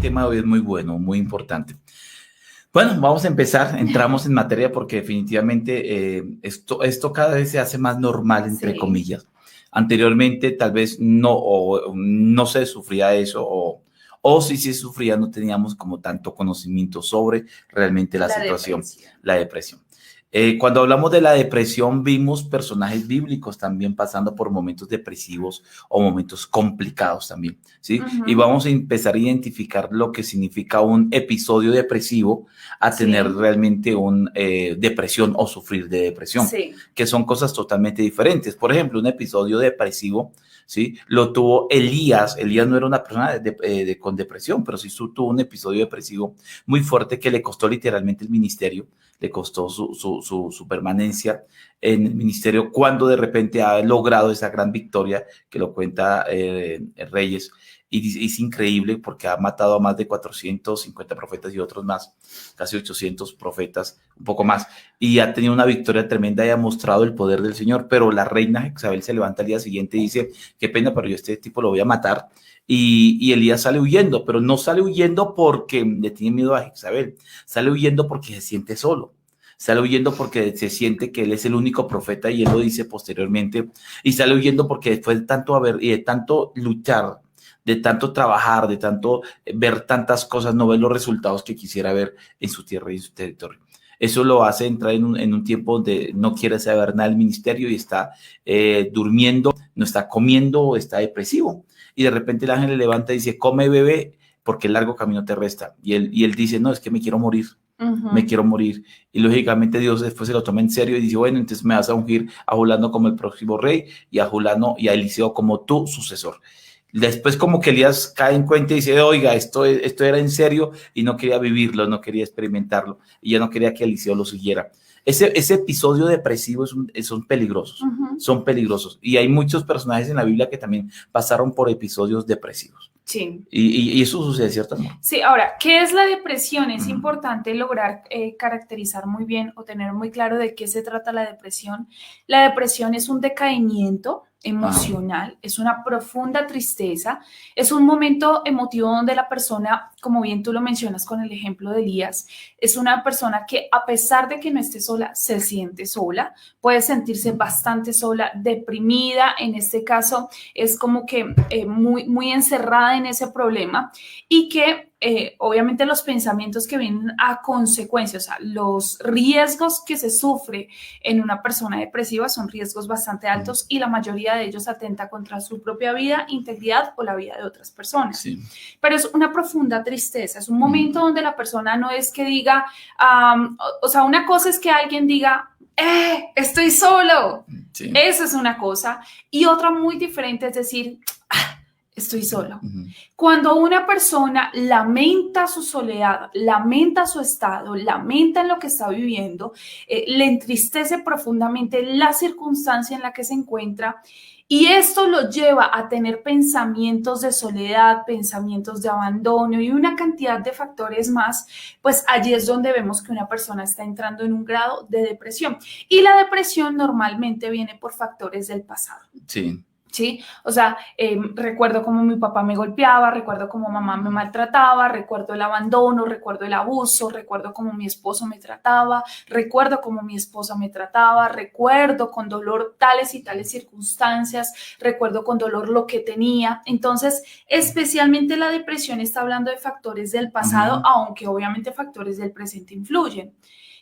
tema de hoy es muy bueno, muy importante. Bueno, vamos a empezar, entramos en materia porque definitivamente esto cada vez se hace más normal, entre comillas. Anteriormente tal vez no se sufría eso o si se sufría no teníamos como tanto conocimiento sobre realmente la situación, la depresión. Cuando hablamos de la depresión, vimos personajes bíblicos también pasando por momentos depresivos o momentos complicados también, ¿sí? Y vamos a empezar a identificar lo que significa un episodio depresivo a tener realmente una depresión o sufrir de depresión, que son cosas totalmente diferentes. Por ejemplo, un episodio depresivo, ¿sí? Lo tuvo Elías. Elías no era una persona con depresión, pero sí tuvo un episodio depresivo muy fuerte que le costó literalmente el ministerio, le costó su permanencia en el ministerio cuando de repente ha logrado esa gran victoria que lo cuenta Reyes. Y es increíble porque ha matado a más de 450 profetas y otros más, casi 800 profetas, un poco más, y ha tenido una victoria tremenda y ha mostrado el poder del Señor. Pero la reina Jezabel se levanta al día siguiente y dice, qué pena, pero yo a este tipo lo voy a matar. Y Elías sale huyendo, pero no sale huyendo porque le tiene miedo a Jezabel, sale huyendo porque se siente solo. Sale huyendo porque se siente que él es el único profeta y él lo dice posteriormente. Y sale huyendo porque después de tanto y de tanto luchar, de tanto trabajar, de tanto ver tantas cosas, no ve los resultados que quisiera ver en su tierra y en su territorio. Eso lo hace entrar en un tiempo donde no quiere saber nada del ministerio y está durmiendo, no está comiendo, está depresivo. Y de repente el ángel le levanta y dice, come, bebé, porque el largo camino te resta. Y él dice, no, es que me quiero morir. Me quiero morir. Y lógicamente Dios después se lo toma en serio y dice, bueno, entonces me vas a ungir a Julano como el próximo rey y a Julano y a Eliseo como tu sucesor. Después como que Elías cae en cuenta y dice, oiga, esto era en serio y no quería vivirlo, no quería experimentarlo y ya no quería que Eliseo lo siguiera. Ese episodio depresivo son peligrosos, son peligrosos. Y hay muchos personajes en la Biblia que también pasaron por episodios depresivos. Sí. Y eso sucede, ¿cierto? Sí, ahora, ¿qué es la depresión? Es importante lograr caracterizar muy bien o tener muy claro de qué se trata la depresión. La depresión es un decaimiento emocional, es una profunda tristeza, es un momento emotivo donde la persona, como bien tú lo mencionas con el ejemplo de Elías, es una persona que a pesar de que no esté sola, se siente sola, puede sentirse bastante sola, deprimida, en este caso es como que muy encerrada en ese problema y que obviamente los pensamientos que vienen a consecuencia, o sea, los riesgos que se sufre en una persona depresiva son riesgos bastante altos y la mayoría de ellos atenta contra su propia vida, integridad o la vida de otras personas. Sí. Pero es una profunda tristeza, es un momento donde la persona no es que diga, o sea, una cosa es que alguien diga, estoy solo, Sí. Eso es una cosa, y otra muy diferente es decir, estoy solo. Cuando una persona lamenta su soledad, lamenta su estado, lamenta en lo que está viviendo, le entristece profundamente la circunstancia en la que se encuentra y esto lo lleva a tener pensamientos de soledad, pensamientos de abandono y una cantidad de factores más, pues allí es donde vemos que una persona está entrando en un grado de depresión. Y la depresión normalmente viene por factores del pasado. Sí. ¿Sí? O sea, recuerdo cómo mi papá me golpeaba, recuerdo cómo mamá me maltrataba, recuerdo el abandono, recuerdo el abuso, recuerdo cómo mi esposo me trataba, recuerdo cómo mi esposa me trataba, recuerdo con dolor tales y tales circunstancias, recuerdo con dolor lo que tenía. Entonces, especialmente la depresión está hablando de factores del pasado, aunque obviamente factores del presente influyen,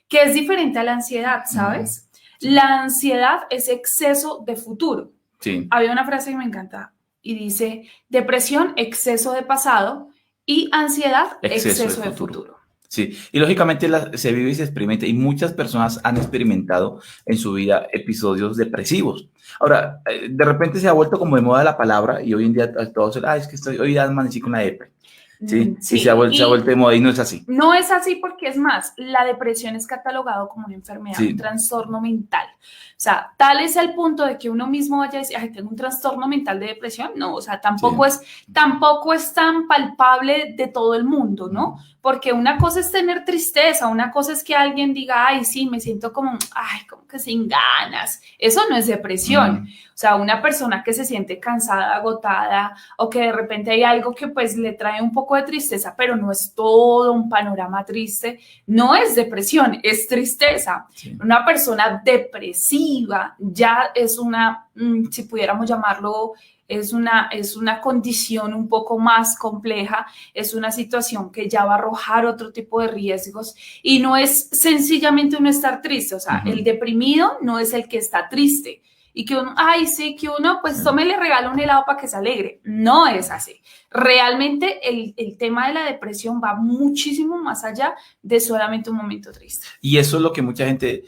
que es diferente a la ansiedad, ¿sabes? La ansiedad es exceso de futuro. Sí. Había una frase que me encanta y dice, depresión, exceso de pasado y ansiedad, exceso de futuro. Sí, y lógicamente se vive y se experimenta y muchas personas han experimentado en su vida episodios depresivos. Ahora, de repente se ha vuelto como de moda la palabra y hoy en día todos dicen, es que hoy amanecí con la depre. ¿Sí? Sí, y se ha vuelto de moda y no es así. No es así porque es más, la depresión es catalogado como una enfermedad, un trastorno mental. sea, tal es el punto de que uno mismo vaya a decir, ay, tengo un trastorno mental de depresión. No, o sea, tampoco es tan palpable de todo el mundo, ¿no? Porque una cosa es tener tristeza, una cosa es que alguien diga, ay, sí, me siento como que sin ganas. Eso no es depresión. O sea, una persona que se siente cansada, agotada, o que de repente hay algo que pues le trae un poco de tristeza, pero no es todo un panorama triste, no es depresión, es tristeza. Sí. Una persona depresiva ya es si pudiéramos llamarlo, es una condición un poco más compleja, es una situación que ya va a arrojar otro tipo de riesgos y no es sencillamente uno estar triste, o sea, el deprimido no es el que está triste y que uno, que uno pues tome y le regala un helado para que se alegre. No es así. Realmente el tema de la depresión va muchísimo más allá de solamente un momento triste. Y eso es lo que mucha gente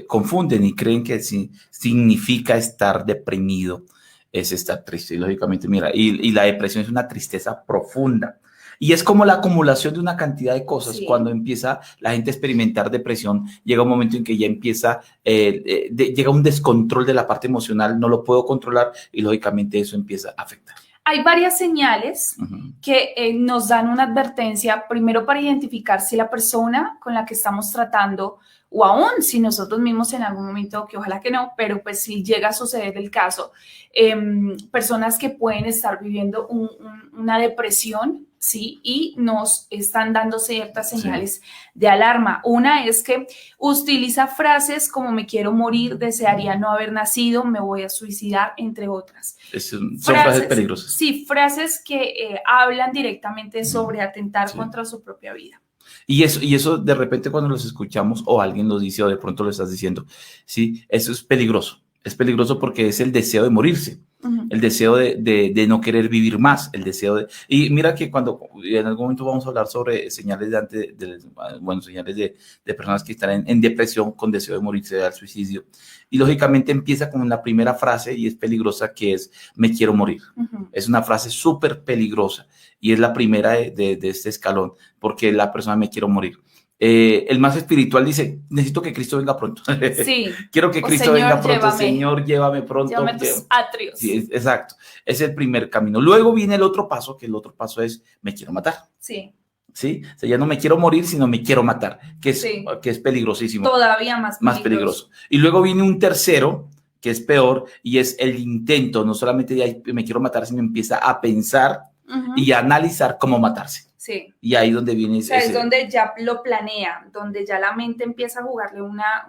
confunden y creen que significa estar deprimido. Es estar triste y lógicamente, mira, y la depresión es una tristeza profunda y es como la acumulación de una cantidad de cosas. Sí. Cuando empieza la gente a experimentar depresión, llega un momento en que ya empieza, llega un descontrol de la parte emocional, no lo puedo controlar y lógicamente eso empieza a afectar. Hay varias señales que nos dan una advertencia, primero para identificar si la persona con la que estamos tratando o aún si nosotros mismos en algún momento, que ojalá que no, pero pues si llega a suceder el caso, personas que pueden estar viviendo una depresión, ¿sí? Y nos están dando ciertas señales de alarma. Una es que utiliza frases como me quiero morir, desearía no haber nacido, me voy a suicidar, entre otras. Son frases peligrosas. Sí, frases que hablan directamente sobre atentar contra su propia vida. Y eso de repente cuando los escuchamos o alguien los dice o de pronto lo estás diciendo, sí, eso es peligroso. Es peligroso porque es el deseo de morirse, el deseo de no querer vivir más, el deseo de... Y mira que cuando en algún momento vamos a hablar sobre señales señales de personas que están en depresión con deseo de morirse, al suicidio. Y lógicamente empieza con la primera frase y es peligrosa, que es me quiero morir. Es una frase súper peligrosa y es la primera de este escalón, porque la persona me quiero morir. El más espiritual dice, necesito que Cristo venga pronto. Sí. Quiero que Cristo venga pronto. Llévame. Señor, llévame pronto. Llévame a tus atrios. Sí, exacto. Es el primer camino. Luego viene el otro paso, que el otro paso es, me quiero matar. Sí. ¿Sí? O sea, ya no me quiero morir, sino me quiero matar, que es peligrosísimo. Todavía más peligroso. Y luego viene un tercero, que es peor, y es el intento. No solamente ya me quiero matar, sino empieza a pensar y a analizar cómo matarse. Sí. Y ahí donde viene... O sea, es donde ya lo planea, donde ya la mente empieza a jugarle una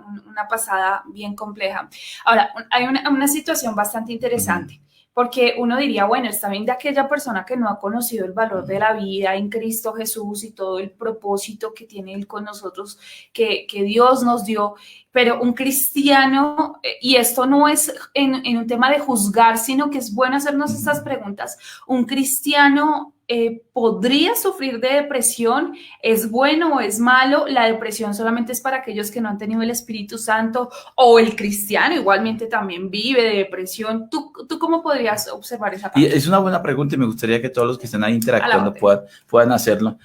pasada bien compleja. Ahora, hay una situación bastante interesante, porque uno diría, bueno, está bien de aquella persona que no ha conocido el valor de la vida en Cristo Jesús y todo el propósito que tiene Él con nosotros, que Dios nos dio, pero un cristiano, y esto no es en un tema de juzgar, sino que es bueno hacernos estas preguntas, un cristiano... ¿podría sufrir de depresión? ¿Es bueno o es malo? ¿La depresión solamente es para aquellos que no han tenido el Espíritu Santo? ¿O el cristiano igualmente también vive de depresión? ¿Tú cómo podrías observar esa parte? Y es una buena pregunta y me gustaría que todos los que están ahí interactuando puedan hacerlo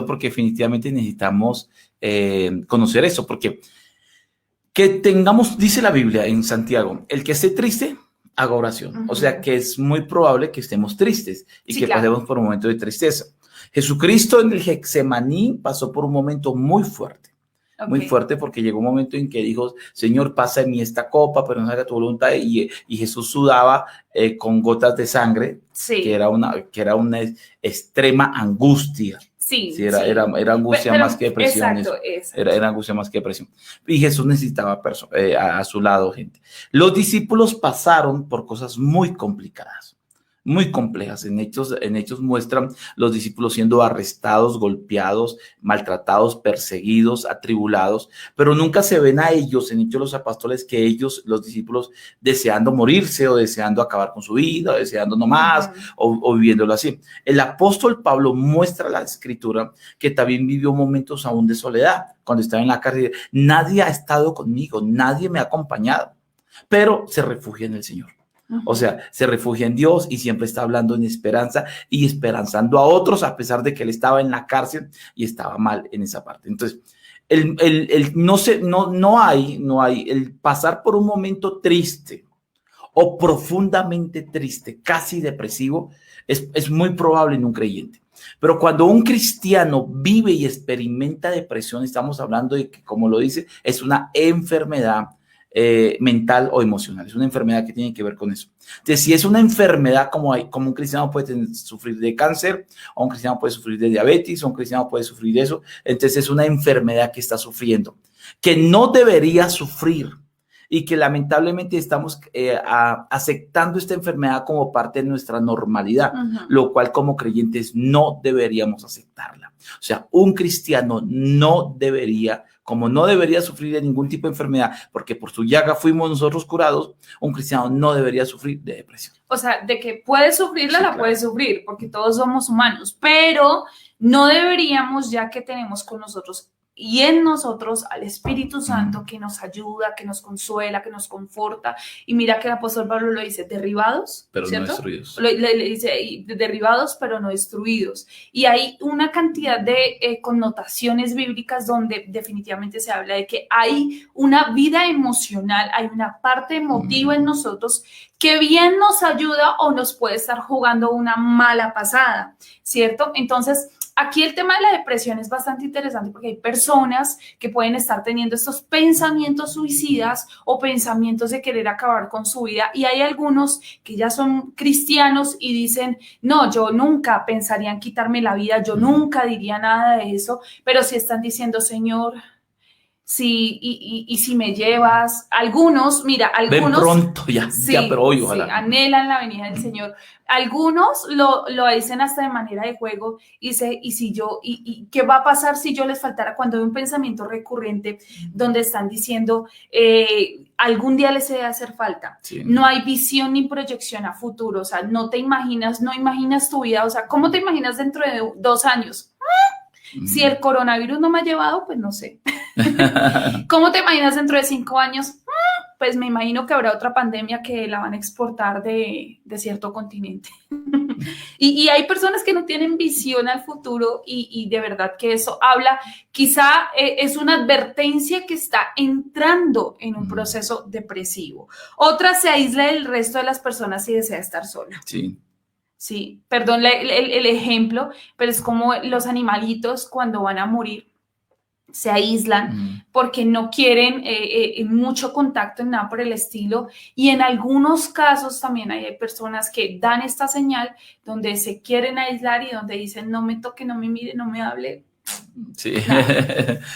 porque definitivamente necesitamos conocer eso, porque que tengamos, dice la Biblia en Santiago, el que esté triste, haga oración. O sea que es muy probable que estemos tristes y que pasemos por un momento de tristeza. Jesucristo en el Getsemaní pasó por un momento muy fuerte. Muy fuerte, porque llegó un momento en que dijo, Señor, pasa en mí esta copa, pero no haga tu voluntad. Y Jesús sudaba con gotas de sangre, que era una extrema angustia. Sí, era angustia más que depresión. Exacto. Era angustia más que depresión. Y Jesús necesitaba a su lado gente. Los discípulos pasaron por cosas muy complicadas, muy complejas. En hechos muestran los discípulos siendo arrestados, golpeados, maltratados, perseguidos, atribulados, pero nunca se ven a ellos, en Hechos de los Apóstoles, que ellos, los discípulos, deseando morirse o deseando acabar con su vida, o deseando no más, o viviéndolo así. El apóstol Pablo muestra la Escritura que también vivió momentos aún de soledad, cuando estaba en la cárcel. Nadie ha estado conmigo, nadie me ha acompañado, pero se refugia en el Señor. O sea, se refugia en Dios y siempre está hablando en esperanza y esperanzando a otros, a pesar de que él estaba en la cárcel y estaba mal en esa parte. Entonces, no hay el pasar por un momento triste o profundamente triste, casi depresivo, es muy probable en un creyente. Pero cuando un cristiano vive y experimenta depresión, estamos hablando de que, como lo dice, es una enfermedad mental o emocional. Es una enfermedad que tiene que ver con eso. Entonces, si es una enfermedad como un cristiano puede sufrir de cáncer, o un cristiano puede sufrir de diabetes, o un cristiano puede sufrir de eso, entonces es una enfermedad que está sufriendo, que no debería sufrir, y que lamentablemente estamos aceptando esta enfermedad como parte de nuestra normalidad, lo cual como creyentes no deberíamos aceptarla. O sea, un cristiano no debería, como no debería sufrir de ningún tipo de enfermedad, porque por su llaga fuimos nosotros curados, un cristiano no debería sufrir de depresión. O sea, de que puede sufrirla, sí, la puede sufrir, porque todos somos humanos, pero no deberíamos, ya que tenemos con nosotros y en nosotros al Espíritu Santo que nos ayuda, que nos consuela, que nos conforta. Y mira que el apóstol Pablo lo dice, derribados, pero ¿cierto? No destruidos. Le dice, derribados, pero no destruidos. Y hay una cantidad de connotaciones bíblicas donde definitivamente se habla de que hay una vida emocional, hay una parte emotiva en nosotros que bien nos ayuda o nos puede estar jugando una mala pasada, ¿cierto? Entonces, aquí el tema de la depresión es bastante interesante porque hay personas que pueden estar teniendo estos pensamientos suicidas o pensamientos de querer acabar con su vida, y hay algunos que ya son cristianos y dicen, no, yo nunca pensaría en quitarme la vida, yo nunca diría nada de eso, pero sí están diciendo, Señor, sí, y si me llevas, algunos, mira, algunos... Ven pronto ya, sí, ya, pero hoy ojalá. Sí, anhelan la venida del Señor. Algunos lo dicen hasta de manera de juego, y dice, y si yo, y qué va a pasar si yo les faltara, cuando hay un pensamiento recurrente donde están diciendo, algún día les debe hacer falta. Sí. No hay visión ni proyección a futuro, o sea, no imaginas tu vida, o sea, ¿cómo te imaginas dentro de 2 años? Si el coronavirus no me ha llevado, pues no sé. ¿Cómo te imaginas dentro de 5 años? Pues me imagino que habrá otra pandemia que la van a exportar de cierto continente. y hay personas que no tienen visión al futuro, y de verdad que eso habla, quizá es una advertencia que está entrando en un proceso depresivo. Otra, se aísla del resto de las personas y desea estar sola. Sí. Sí, perdón el ejemplo, pero es como los animalitos cuando van a morir, se aíslan porque no quieren mucho contacto en nada por el estilo, y en algunos casos también hay personas que dan esta señal donde se quieren aislar y donde dicen, no me toque, no me mire, no me hable. Sí,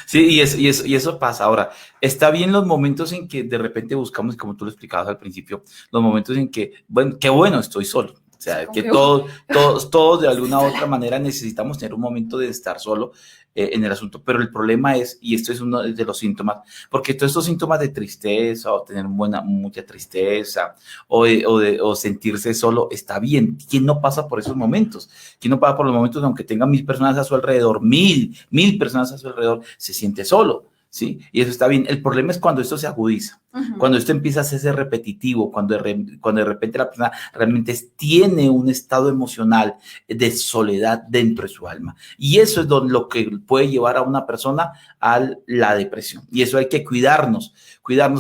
sí, y eso pasa. Ahora, está bien los momentos en que de repente buscamos, como tú lo explicabas al principio, los momentos en que, bueno, qué bueno, estoy solo. O sea, que todos de alguna u otra manera necesitamos tener un momento de estar solo en el asunto. Pero el problema es, y esto es uno de los síntomas, porque todos estos síntomas de tristeza o tener mucha tristeza o sentirse solo, está bien. ¿Quién no pasa por esos momentos? ¿Quién no pasa por los momentos aunque tenga 1000 personas a su alrededor, 1000 personas a su alrededor, se siente solo? ¿Sí? Y eso está bien. El problema es cuando esto se agudiza, cuando esto empieza a hacerse repetitivo, cuando de repente la persona realmente tiene un estado emocional de soledad dentro de su alma. Y eso es lo que puede llevar a una persona a la depresión. Y eso hay que cuidarnos,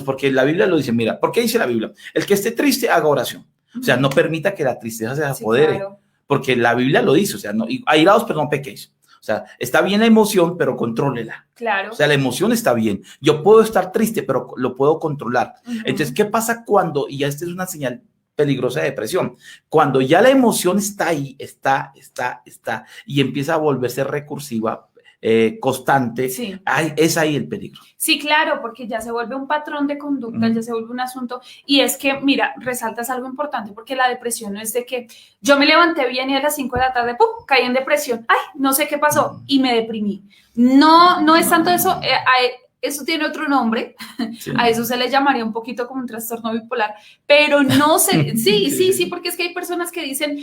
porque la Biblia lo dice. Mira, ¿por qué dice la Biblia? El que esté triste, haga oración. O sea, no permita que la tristeza se apodere, claro, porque la Biblia lo dice. O sea, no, airaos, pero no pequéis. O sea, está bien la emoción, pero contrólela. Claro. O sea, la emoción está bien. Yo puedo estar triste, pero lo puedo controlar. Entonces, ¿qué pasa cuando, y ya esta es una señal peligrosa de depresión, cuando ya la emoción está ahí, está, y empieza a volverse recursiva, constante, sí, es ahí el peligro. Sí, claro, porque ya se vuelve un patrón de conducta, ya se vuelve un asunto, y es que, mira, resaltas algo importante, porque la depresión no es de que yo me levanté bien y a las 5 de la tarde, ¡pum!, caí en depresión, ¡ay!, no sé qué pasó, y me deprimí. No es tanto eso, eso tiene otro nombre, sí, a eso se le llamaría un poquito como un trastorno bipolar, pero no sé, sí, porque es que hay personas que dicen,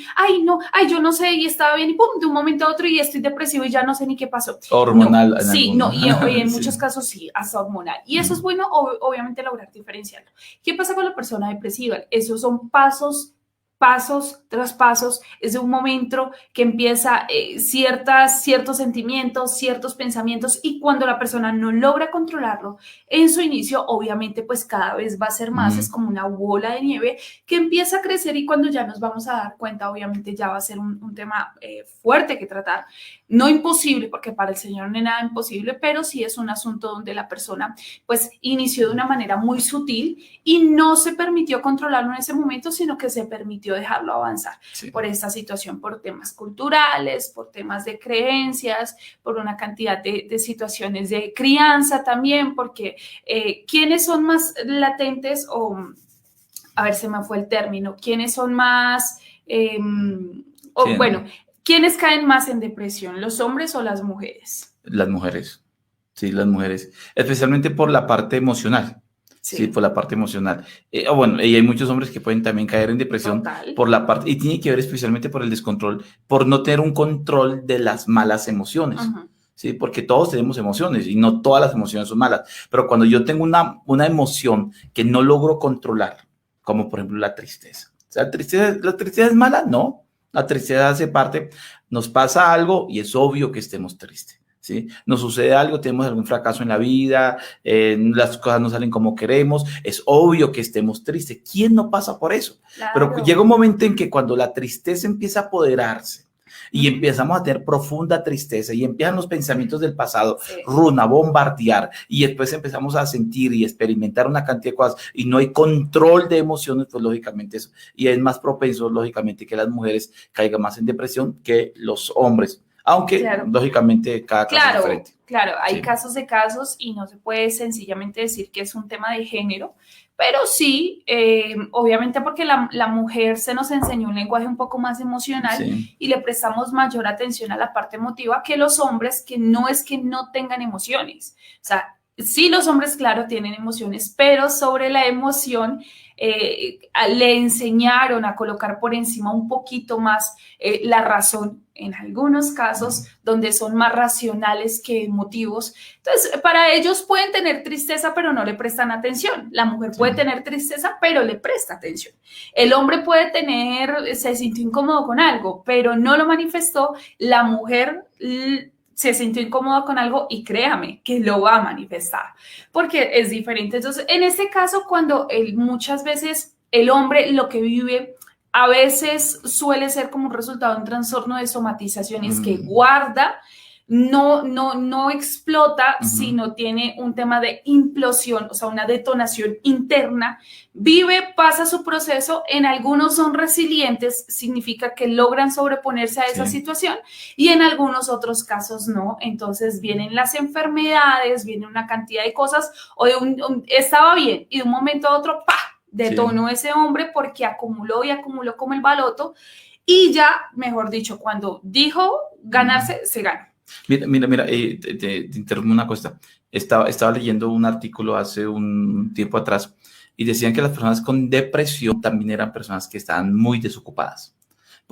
yo no sé, y estaba bien, y pum, de un momento a otro, y estoy depresivo y ya no sé ni qué pasó. Hormonal. No, sí, no, y en muchos casos sí, hasta hormonal. Y eso es bueno, obviamente, lograr diferenciarlo. ¿Qué pasa con la persona depresiva? Esos son pasos pasos tras pasos, es de un momento que empieza ciertos sentimientos, ciertos pensamientos, y cuando la persona no logra controlarlo en su inicio, obviamente pues cada vez va a ser más, es como una bola de nieve que empieza a crecer, y cuando ya nos vamos a dar cuenta, obviamente ya va a ser un tema fuerte que tratar, no imposible, porque para el Señor no hay nada imposible, pero sí es un asunto donde la persona pues inició de una manera muy sutil y no se permitió controlarlo en ese momento, sino que se permitió dejarlo avanzar por esta situación, por temas culturales, por temas de creencias, por una cantidad de situaciones de crianza también, porque ¿quiénes son más latentes o, a ver, se me fue el término, quiénes son más, bueno, quiénes caen más en depresión, los hombres o las mujeres? Las mujeres, sí, las mujeres, especialmente por la parte emocional. Sí, por la parte emocional. Bueno, y hay muchos hombres que pueden también caer en depresión. Total. Por la parte, y tiene que ver especialmente por el descontrol, por no tener un control de las malas emociones. Sí, porque todos tenemos emociones y no todas las emociones son malas. Pero cuando yo tengo una emoción que no logro controlar, como por ejemplo la tristeza. O sea, ¿la tristeza es mala? No. La tristeza hace parte, nos pasa algo y es obvio que estemos tristes. ¿Sí? Nos sucede algo, tenemos algún fracaso en la vida, las cosas no salen como queremos, es obvio que estemos tristes. ¿Quién no pasa por eso? Claro. Pero llega un momento en que cuando la tristeza empieza a apoderarse y empezamos a tener profunda tristeza y empiezan los pensamientos del pasado, a bombardear, y después empezamos a sentir y experimentar una cantidad de cosas y no hay control de emociones, pues lógicamente eso, y es más propenso lógicamente que las mujeres caigan más en depresión que los hombres. Aunque, lógicamente, cada caso es diferente. Claro, hay casos de casos y no se puede sencillamente decir que es un tema de género, pero sí, obviamente porque la mujer se nos enseñó un lenguaje un poco más emocional y le prestamos mayor atención a la parte emotiva que los hombres, que no es que no tengan emociones. O sea, sí, los hombres, claro, tienen emociones, pero sobre la emoción le enseñaron a colocar por encima un poquito más la razón, en algunos casos donde son más racionales que emotivos. Entonces, para ellos pueden tener tristeza, pero no le prestan atención. La mujer puede tener tristeza, pero le presta atención. El hombre puede se sintió incómodo con algo, pero no lo manifestó. La mujer se sintió incómoda con algo y créame que lo va a manifestar porque es diferente. Entonces, en este caso, cuando muchas veces el hombre lo que vive a veces suele ser como un resultado de un trastorno de somatizaciones que guarda, no explota, sino tiene un tema de implosión, o sea, una detonación interna, vive, pasa su proceso, en algunos son resilientes, significa que logran sobreponerse a esa situación, y en algunos otros casos no. Entonces vienen las enfermedades, viene una cantidad de cosas, o estaba bien, y de un momento a otro, ¡pah!, detonó ese hombre porque acumuló y acumuló como el baloto, y ya, mejor dicho, cuando dijo ganarse, se ganó. Mira, te interrumpo una cosa. Estaba leyendo un artículo hace un tiempo atrás y decían que las personas con depresión también eran personas que estaban muy desocupadas.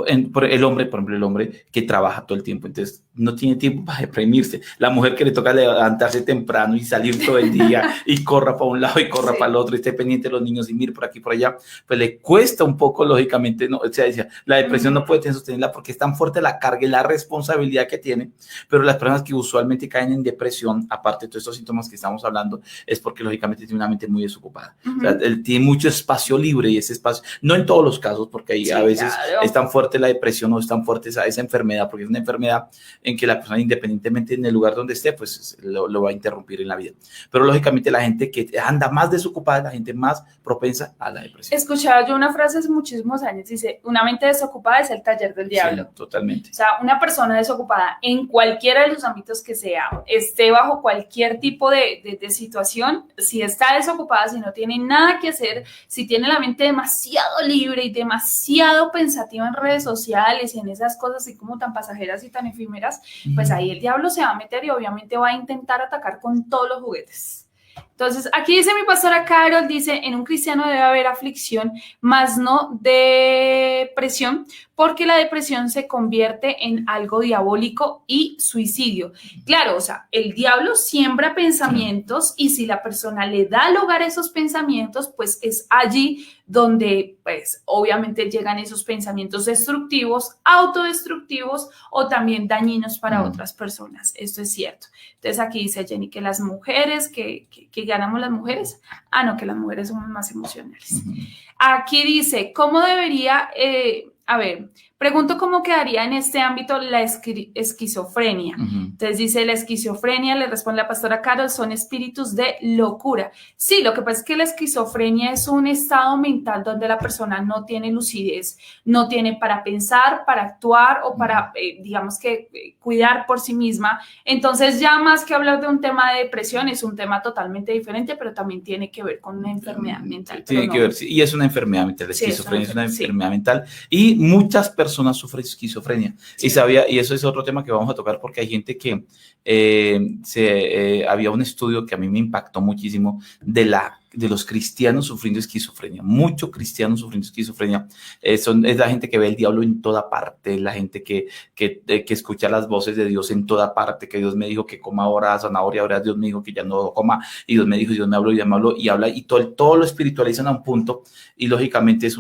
El hombre, por ejemplo, el hombre que trabaja todo el tiempo, entonces no tiene tiempo para deprimirse. La mujer que le toca levantarse temprano y salir todo el día y corra para un lado y corra para el otro y esté pendiente de los niños y mire por aquí y por allá, pues le cuesta un poco, lógicamente, ¿no? O sea, decía, la depresión no puede sostenerla porque es tan fuerte la carga y la responsabilidad que tiene, pero las personas que usualmente caen en depresión, aparte de todos estos síntomas que estamos hablando, es porque lógicamente tiene una mente muy desocupada. O sea, él tiene mucho espacio libre y ese espacio, no en todos los casos, porque ahí a veces es tan fuerte la depresión o es tan fuerte esa enfermedad, porque es una enfermedad en que la persona, independientemente en el lugar donde esté, pues lo va a interrumpir en la vida. Pero lógicamente la gente que anda más desocupada es la gente más propensa a la depresión. Escuchaba yo una frase hace muchísimos años, dice, una mente desocupada es el taller del diablo. Sí, totalmente. O sea, una persona desocupada en cualquiera de los ámbitos que sea, esté bajo cualquier tipo de situación, si está desocupada, si no tiene nada que hacer, si tiene la mente demasiado libre y demasiado pensativa en redes sociales y en esas cosas así como tan pasajeras y tan efímeras, pues ahí el diablo se va a meter y obviamente va a intentar atacar con todos los juguetes. Entonces, aquí dice mi pastora Carol, dice, en un cristiano debe haber aflicción, mas no depresión, porque la depresión se convierte en algo diabólico y suicidio. Claro, o sea, el diablo siembra pensamientos y si la persona le da lugar a esos pensamientos, pues es allí donde pues obviamente llegan esos pensamientos destructivos, autodestructivos o también dañinos para otras personas. Esto es cierto. Entonces aquí dice Jenny que las mujeres, que ganamos las mujeres. Ah, no, que las mujeres somos más emocionales. Aquí dice, ¿cómo debería, pregunto cómo quedaría en este ámbito la esquizofrenia? Entonces dice, la esquizofrenia, le responde la pastora Carol, son espíritus de locura. Sí, lo que pasa es que la esquizofrenia es un estado mental donde la persona no tiene lucidez, no tiene para pensar, para actuar o para, digamos que, cuidar por sí misma. Entonces ya más que hablar de un tema de depresión, es un tema totalmente diferente, pero también tiene que ver con una enfermedad mental. Tiene que ver, sí, y es una enfermedad mental, la esquizofrenia es una enfermedad mental y muchas personas sufren esquizofrenia. Sí. Y eso es otro tema que vamos a tocar porque hay gente que había un estudio que a mí me impactó muchísimo de los cristianos sufriendo esquizofrenia, muchos cristianos sufriendo esquizofrenia, es la gente que ve el diablo en toda parte, la gente que escucha las voces de Dios en toda parte, que Dios me dijo que coma ahora zanahoria, ahora Dios me dijo que ya no coma, y Dios me dijo, Dios me habló, y ya me habló, y habla, y todo lo espiritualizan a un punto, y lógicamente es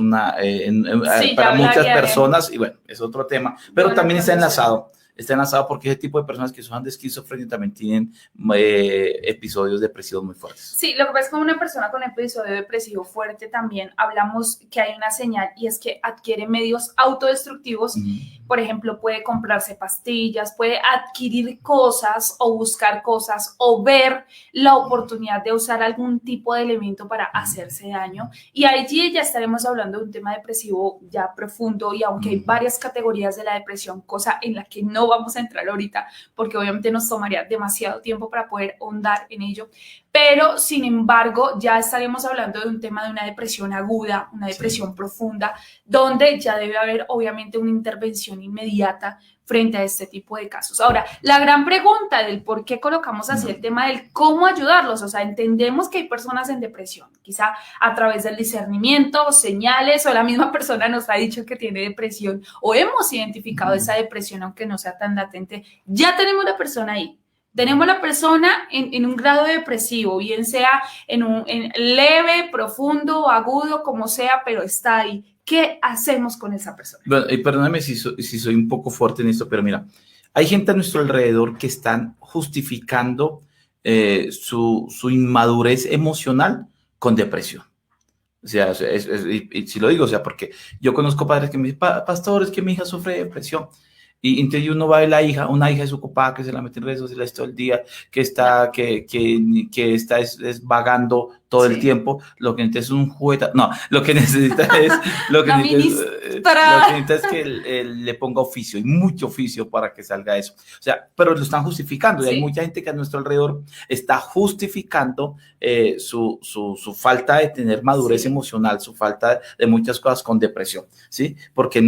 para muchas personas, y bueno, es otro tema, pero también está enlazado porque ese tipo de personas que sufren de esquizofrenia también tienen episodios depresivos muy fuertes. Sí, lo que pasa es que una persona con episodio depresivo fuerte también hablamos que hay una señal y es que adquiere medios autodestructivos. Por ejemplo, puede comprarse pastillas, puede adquirir cosas o buscar cosas o ver la oportunidad de usar algún tipo de elemento para hacerse daño. Y allí ya estaremos hablando de un tema depresivo ya profundo y aunque hay varias categorías de la depresión, cosa en la que no vamos a entrar ahorita porque obviamente nos tomaría demasiado tiempo para poder ahondar en ello, pero sin embargo ya estaremos hablando de un tema de una depresión aguda, una depresión profunda, donde ya debe haber obviamente una intervención inmediata frente a este tipo de casos. Ahora, la gran pregunta del por qué colocamos así el tema del cómo ayudarlos, o sea, entendemos que hay personas en depresión, quizá a través del discernimiento, señales, o la misma persona nos ha dicho que tiene depresión, o hemos identificado esa depresión, aunque no sea tan latente, ya tenemos la persona ahí. Tenemos la persona en un grado depresivo, bien sea en leve, profundo, agudo, como sea, pero está ahí. ¿Qué hacemos con esa persona? Bueno, perdóname si soy un poco fuerte en esto, pero mira, hay gente a nuestro alrededor que están justificando su inmadurez emocional con depresión. O sea, y si lo digo, o sea, porque yo conozco padres que me dicen, pastor, es que mi hija sufre de depresión. Y entonces uno va a ver una hija desocupada que se la mete en redes sociales todo el día, que está vagando todo el tiempo, lo que necesita es un juguete, no, lo que necesita es que le ponga oficio, y mucho oficio para que salga eso. O sea, pero lo están justificando, y hay mucha gente que a nuestro alrededor está justificando su falta de tener madurez emocional, su falta de muchas cosas con depresión, ¿sí? Porque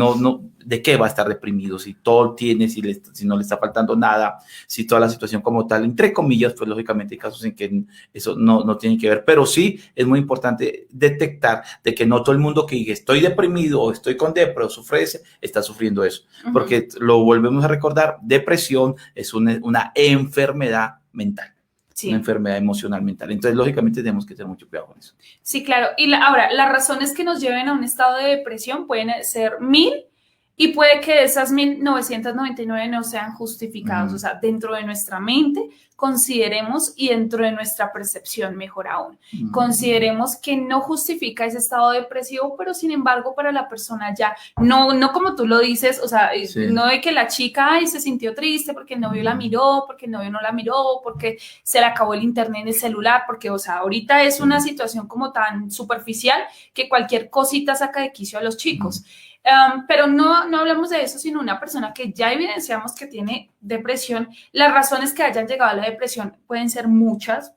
¿de qué va a estar deprimido? Si todo tiene, si no le está faltando nada, si toda la situación como tal, entre comillas, pues lógicamente hay casos en que eso no tiene que ver, pero sí es muy importante detectar de que no todo el mundo que diga estoy deprimido o estoy con depre o sufre está sufriendo eso, porque lo volvemos a recordar, depresión es una enfermedad mental. Sí. Una enfermedad emocional mental. Entonces, lógicamente, tenemos que tener mucho cuidado con eso. Sí, claro. Y ahora, las razones que nos lleven a un estado de depresión pueden ser 1000 y puede que esas 1999 no sean justificadas. O sea, dentro de nuestra mente consideremos y dentro de nuestra percepción, mejor aún, consideremos que no justifica ese estado depresivo, pero sin embargo para la persona ya, no como tú lo dices, o sea, no de que la chica se sintió triste porque el novio la miró, porque el novio no la miró, porque se le acabó el internet en el celular, porque, o sea, ahorita es una situación como tan superficial que cualquier cosita saca de quicio a los chicos. Pero no hablamos de eso, sino una persona que ya evidenciamos que tiene depresión. Las razones que hayan llegado a la depresión pueden ser muchas.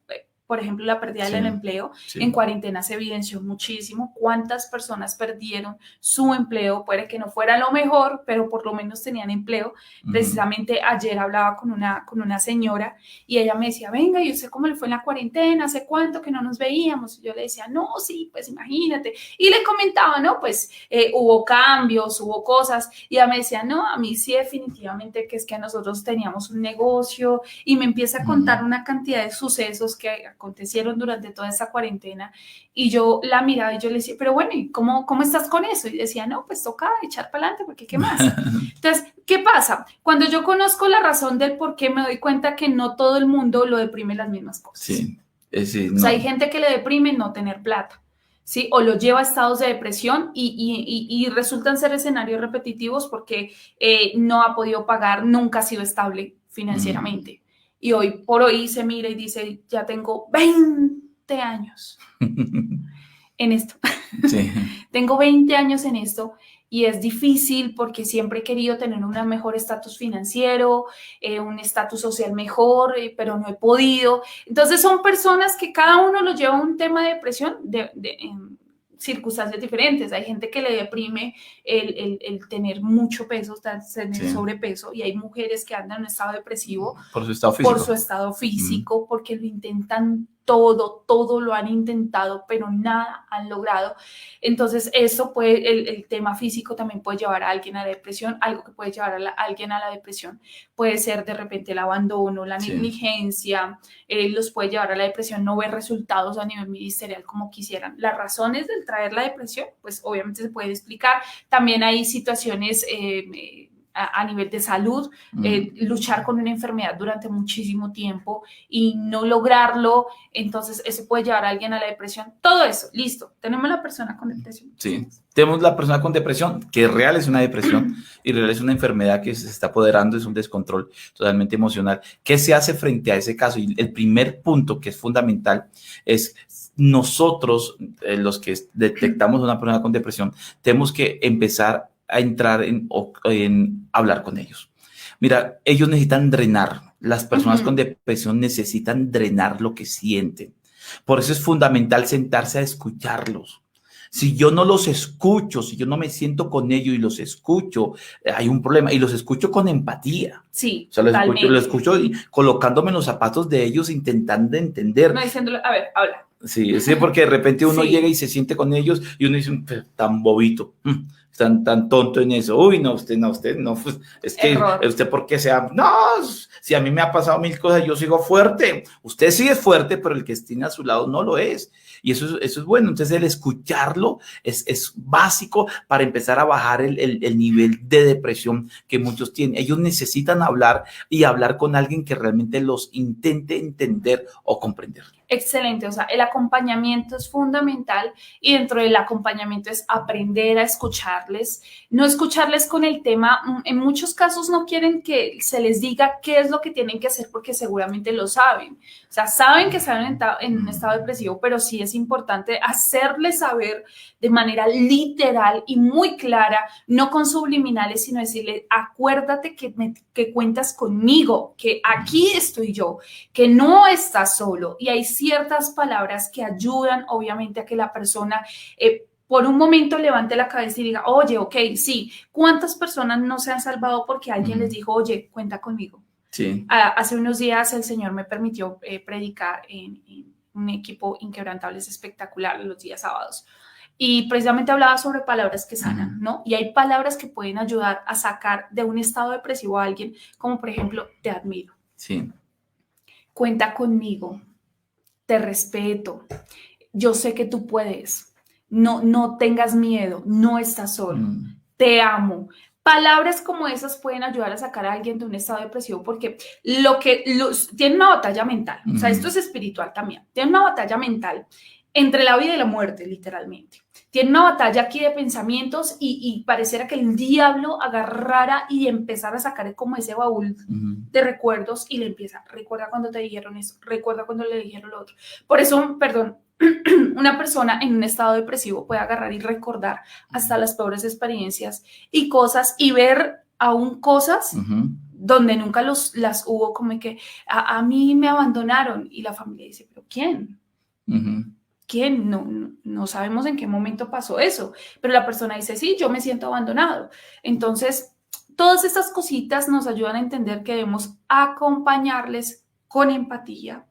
Por ejemplo, la pérdida del empleo. En cuarentena se evidenció muchísimo cuántas personas perdieron su empleo. Puede que no fuera lo mejor, pero por lo menos tenían empleo. Precisamente ayer hablaba con una señora y ella me decía, venga, ¿y usted cómo le fue en la cuarentena? ¿Hace cuánto que no nos veíamos? Y yo le decía, no, sí, pues imagínate. Y le comentaba, no, pues hubo cambios, hubo cosas. Y ella me decía, no, a mí sí definitivamente que es que nosotros teníamos un negocio y me empieza a contar una cantidad de sucesos que acontecieron durante toda esa cuarentena, y yo la miraba y yo le decía, pero bueno, ¿y cómo estás con eso? Y decía, no, pues toca echar para adelante, porque ¿qué más? Entonces, ¿qué pasa? Cuando yo conozco la razón del por qué, me doy cuenta que no todo el mundo lo deprime las mismas cosas. Sí, O sea, hay gente que le deprime no tener plata, ¿sí? O lo lleva a estados de depresión y resultan ser escenarios repetitivos porque no ha podido pagar, nunca ha sido estable financieramente. Y hoy por hoy se mira y dice, ya tengo 20 años en esto. Sí. Tengo 20 años en esto y es difícil porque siempre he querido tener un mejor estatus financiero, un estatus social mejor, pero no he podido. Entonces son personas que cada uno lo lleva a un tema de depresión en circunstancias diferentes. Hay gente que le deprime el tener mucho peso, tener sobrepeso, y hay mujeres que andan en un estado depresivo por su estado físico. Por su estado físico, porque lo intentan todo lo han intentado, pero nada han logrado. Entonces, eso puede, el tema físico también puede llevar a alguien a la depresión. Algo que puede llevar a alguien a la depresión puede ser de repente el abandono, la negligencia, los puede llevar a la depresión, no ver resultados a nivel ministerial como quisieran. Las razones del traer la depresión, pues obviamente se puede explicar. También hay situaciones a nivel de salud, luchar con una enfermedad durante muchísimo tiempo y no lograrlo, entonces eso puede llevar a alguien a la depresión. Todo eso, listo, tenemos la persona con depresión. Sí, tenemos la persona con depresión, que real es una depresión y real es una enfermedad que se está apoderando, es un descontrol totalmente emocional. ¿Qué se hace frente a ese caso? Y el primer punto que es fundamental es nosotros, los que detectamos una persona con depresión, tenemos que empezar a entrar en hablar con ellos. Mira, ellos necesitan drenar. Las personas con depresión necesitan drenar lo que sienten. Por eso es fundamental sentarse a escucharlos. Si yo no los escucho, si yo no me siento con ellos y los escucho, hay un problema. Y los escucho con empatía. Sí, o sea, lo escucho colocándome en los zapatos de ellos, intentando entender. No diciéndole, a ver, habla. Sí, porque de repente uno llega y se siente con ellos y uno dice, tan bobito, tan tonto en eso. Uy, no, usted no, pues, es que usted porque sea, no, si a mí me ha pasado mil cosas, yo sigo fuerte. Usted sí es fuerte, pero el que esté a su lado no lo es. Y eso es bueno. Entonces el escucharlo es básico para empezar a bajar el nivel de depresión que muchos tienen. Ellos necesitan hablar y hablar con alguien que realmente los intente entender o comprender. Excelente, o sea, el acompañamiento es fundamental y dentro del acompañamiento es aprender a escucharles, no escucharles con el tema, en muchos casos no quieren que se les diga qué es lo que tienen que hacer porque seguramente lo saben, o sea, saben que están en un estado depresivo, pero sí es importante hacerles saber de manera literal y muy clara, no con subliminales, sino decirle, acuérdate que cuentas conmigo, que aquí estoy yo, que no estás solo, y hay ciertas palabras que ayudan obviamente a que la persona por un momento levante la cabeza y diga, oye, ok, sí, ¿cuántas personas no se han salvado porque alguien les dijo, oye, cuenta conmigo? Sí. Hace unos días el Señor me permitió predicar en un equipo Inquebrantables espectacular los días sábados. Y precisamente hablaba sobre palabras que sanan, ¿no? Y hay palabras que pueden ayudar a sacar de un estado depresivo a alguien, como por ejemplo, te admiro. Sí. Cuenta conmigo. Te respeto, yo sé que tú puedes, no tengas miedo, no estás solo, te amo. Palabras como esas pueden ayudar a sacar a alguien de un estado depresivo porque tiene una batalla mental, o sea, esto es espiritual también, tiene una batalla mental entre la vida y la muerte, literalmente. Tiene una batalla aquí de pensamientos y pareciera que el diablo agarrara y empezara a sacar como ese baúl de recuerdos y le empieza, recuerda cuando te dijeron eso, recuerda cuando le dijeron lo otro. Por eso, perdón, una persona en un estado depresivo puede agarrar y recordar hasta las peores experiencias y cosas y ver aún cosas donde nunca las hubo, como que a mí me abandonaron y la familia dice, ¿pero quién? ¿Quién? No sabemos en qué momento pasó eso, pero la persona dice, sí, yo me siento abandonado. Entonces, todas estas cositas nos ayudan a entender que debemos acompañarles con empatía,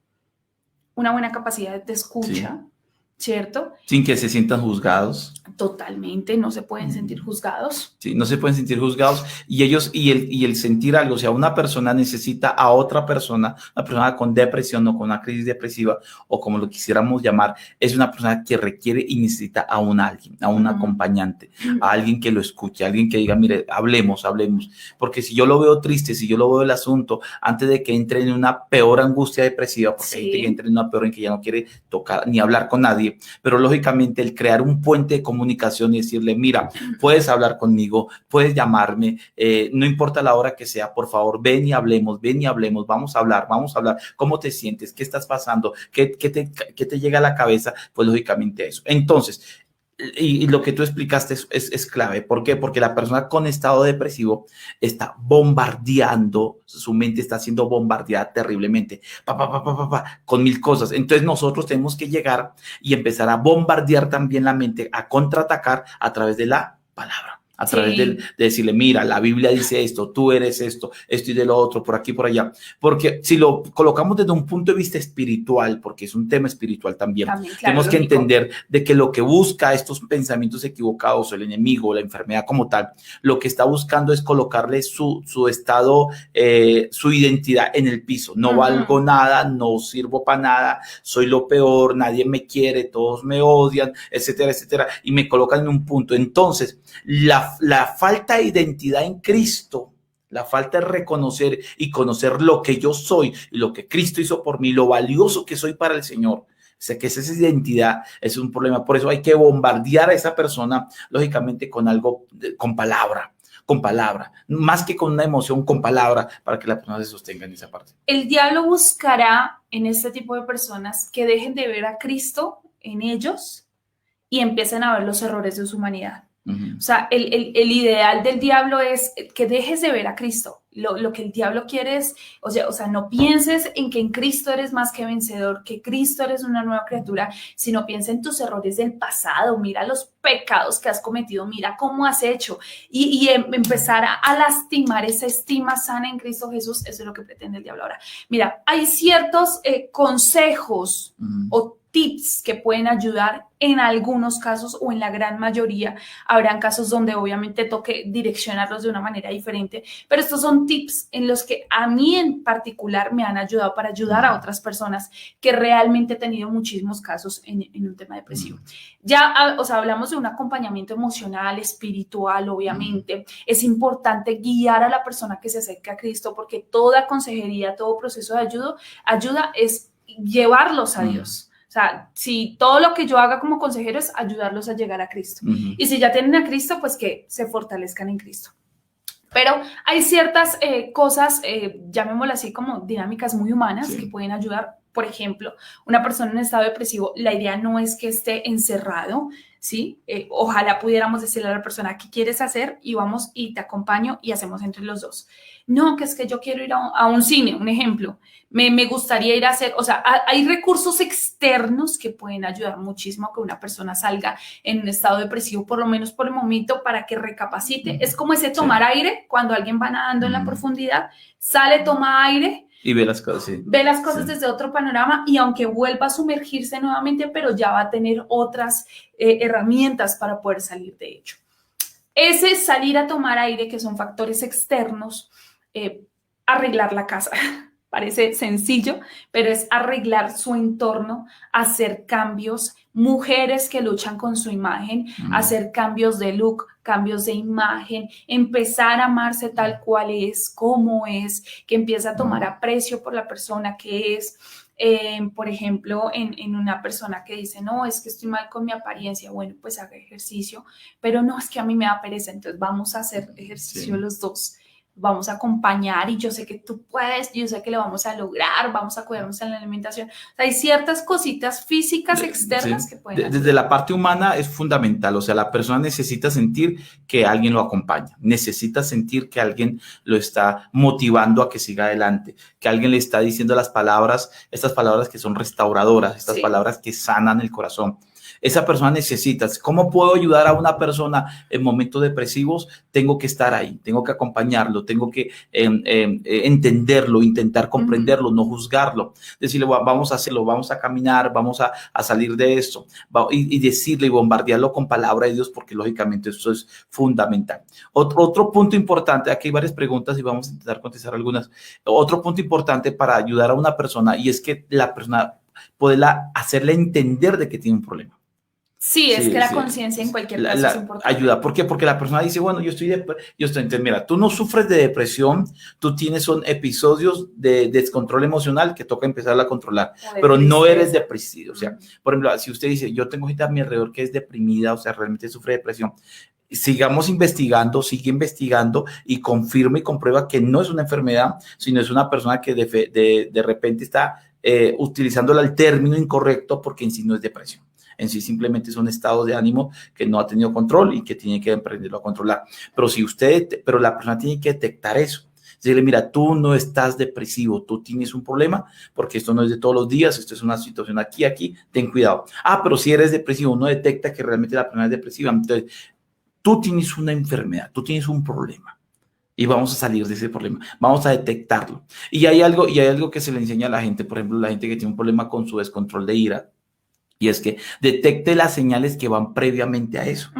una buena capacidad de escucha, ¿cierto? Sin que se sientan juzgados. Totalmente, no se pueden sentir juzgados. Sí, no se pueden sentir juzgados y ellos y el sentir algo, o sea, una persona necesita a otra persona, una persona con depresión o con una crisis depresiva o como lo quisiéramos llamar, es una persona que requiere y necesita a un alguien, a un acompañante, a alguien que lo escuche, a alguien que diga, mire, hablemos, porque si yo lo veo triste, si yo lo veo el asunto, antes de que entre en una peor angustia depresiva, porque hay gente que entra en una peor en que ya no quiere tocar ni hablar con nadie, pero lógicamente el crear un puente de comunicación y decirle, mira, puedes hablar conmigo, puedes llamarme, no importa la hora que sea, por favor, ven y hablemos, vamos a hablar, ¿cómo te sientes? ¿Qué estás pasando? ¿Qué te llega a la cabeza? Pues lógicamente eso. Entonces, y lo que tú explicaste es clave. ¿Por qué? Porque la persona con estado depresivo está bombardeando, su mente está siendo bombardeada terriblemente, con mil cosas. Entonces nosotros tenemos que llegar y empezar a bombardear también la mente, a contraatacar a través de la palabra. A través de decirle, mira, la Biblia dice esto, tú eres esto y de lo otro, por aquí, por allá. Porque si lo colocamos desde un punto de vista espiritual, porque es un tema espiritual también claro, tenemos que entender de que lo que busca estos pensamientos equivocados, el enemigo, la enfermedad como tal, lo que está buscando es colocarle su estado, su identidad en el piso. No valgo nada, no sirvo para nada, soy lo peor, nadie me quiere, todos me odian, etcétera, etcétera, y me colocan en un punto. Entonces, la falta de identidad en Cristo, la falta de reconocer y conocer lo que yo soy y lo que Cristo hizo por mí, lo valioso que soy para el Señor, o sea, que esa identidad es un problema. Por eso hay que bombardear a esa persona, lógicamente, con algo, con palabra, más que con una emoción, con palabra, para que la persona se sostenga en esa parte. El diablo buscará en este tipo de personas que dejen de ver a Cristo en ellos y empiecen a ver los errores de su humanidad. O sea, el ideal del diablo es que dejes de ver a Cristo. Lo que el diablo quiere es, o sea, no pienses en que en Cristo eres más que vencedor, que Cristo eres una nueva criatura, sino piensa en tus errores del pasado, mira los pecados que has cometido, mira cómo has hecho y empezar a lastimar esa estima sana en Cristo Jesús. Eso es lo que pretende el diablo ahora. Mira, hay ciertos consejos o tips que pueden ayudar en algunos casos o en la gran mayoría. Habrán casos donde obviamente toque direccionarlos de una manera diferente, pero estos son tips en los que a mí en particular me han ayudado para ayudar a otras personas que realmente he tenido muchísimos casos en un tema depresivo. Ya, o sea, hablamos de un acompañamiento emocional, espiritual, obviamente. Es importante guiar a la persona que se acerque a Cristo porque toda consejería, todo proceso de ayuda es llevarlos a Dios. O sea, si todo lo que yo haga como consejero es ayudarlos a llegar a Cristo. Y si ya tienen a Cristo, pues que se fortalezcan en Cristo. Pero hay ciertas cosas, llamémoslas así como dinámicas muy humanas que pueden ayudar. Por ejemplo, una persona en estado depresivo, la idea no es que esté encerrado, ¿sí? Ojalá pudiéramos decirle a la persona, ¿qué quieres hacer? Y vamos y te acompaño y hacemos entre los dos. No, que es que yo quiero ir a un cine, un ejemplo. Me gustaría ir a hacer, o sea, hay recursos externos que pueden ayudar muchísimo a que una persona salga en un estado depresivo, por lo menos por el momento, para que recapacite. Es como ese tomar aire, cuando alguien va nadando en la profundidad, sale, toma aire. Y ve las cosas, Ve las cosas desde otro panorama y aunque vuelva a sumergirse nuevamente, pero ya va a tener otras herramientas para poder salir de ello. Ese salir a tomar aire, que son factores externos, arreglar la casa. Parece sencillo, pero es arreglar su entorno, hacer cambios, mujeres que luchan con su imagen, hacer cambios de look, cambios de imagen, empezar a amarse tal cual es, cómo es, que empieza a tomar aprecio por la persona que es. Por ejemplo, en una persona que dice, no, es que estoy mal con mi apariencia, bueno, pues haga ejercicio, pero no, es que a mí me da pereza, entonces vamos a hacer ejercicio los dos. Vamos a acompañar y yo sé que tú puedes, yo sé que lo vamos a lograr, vamos a cuidarnos en la alimentación. O sea, hay ciertas cositas físicas externas que pueden ayudar. Desde la parte humana es fundamental, o sea, la persona necesita sentir que alguien lo acompaña, necesita sentir que alguien lo está motivando a que siga adelante, que alguien le está diciendo las palabras, estas palabras que son restauradoras, estas palabras que sanan el corazón. esa persona necesita. ¿Cómo puedo ayudar a una persona en momentos depresivos? Tengo que estar ahí, tengo que acompañarlo, tengo que entenderlo, intentar comprenderlo, no juzgarlo, decirle, vamos a hacerlo, vamos a caminar, vamos a salir de esto, y decirle y bombardearlo con palabra de Dios, porque lógicamente eso es fundamental. Otro punto importante, aquí hay varias preguntas y vamos a intentar contestar algunas. Otro punto importante para ayudar a una persona, y es que la persona poderla hacerle entender de que tiene un problema. Sí, es que la conciencia en cualquier caso es importante. Ayuda. ¿Por qué? Porque la persona dice, bueno, yo estoy. Entonces, mira, tú no sufres de depresión, tú tienes son episodios de descontrol emocional que toca empezar a controlar, pero no eres depresivo. O sea, por ejemplo, si usted dice, yo tengo gente a mi alrededor que es deprimida, o sea, realmente sufre de depresión, sigamos investigando, sigue investigando y confirma y comprueba que no es una enfermedad, sino es una persona que de repente está utilizando el término incorrecto, porque en sí no es depresión. En sí simplemente son estados de ánimo que no ha tenido control y que tiene que aprenderlo a controlar. Pero la persona tiene que detectar eso. Decirle, mira, tú no estás depresivo, tú tienes un problema, porque esto no es de todos los días, esto es una situación aquí, ten cuidado. Pero si eres depresivo, no detecta que realmente la persona es depresiva. Entonces, tú tienes una enfermedad, tú tienes un problema. Y vamos a salir de ese problema, vamos a detectarlo. Y hay algo que se le enseña a la gente, por ejemplo, la gente que tiene un problema con su descontrol de ira, y es que detecte las señales que van previamente a eso.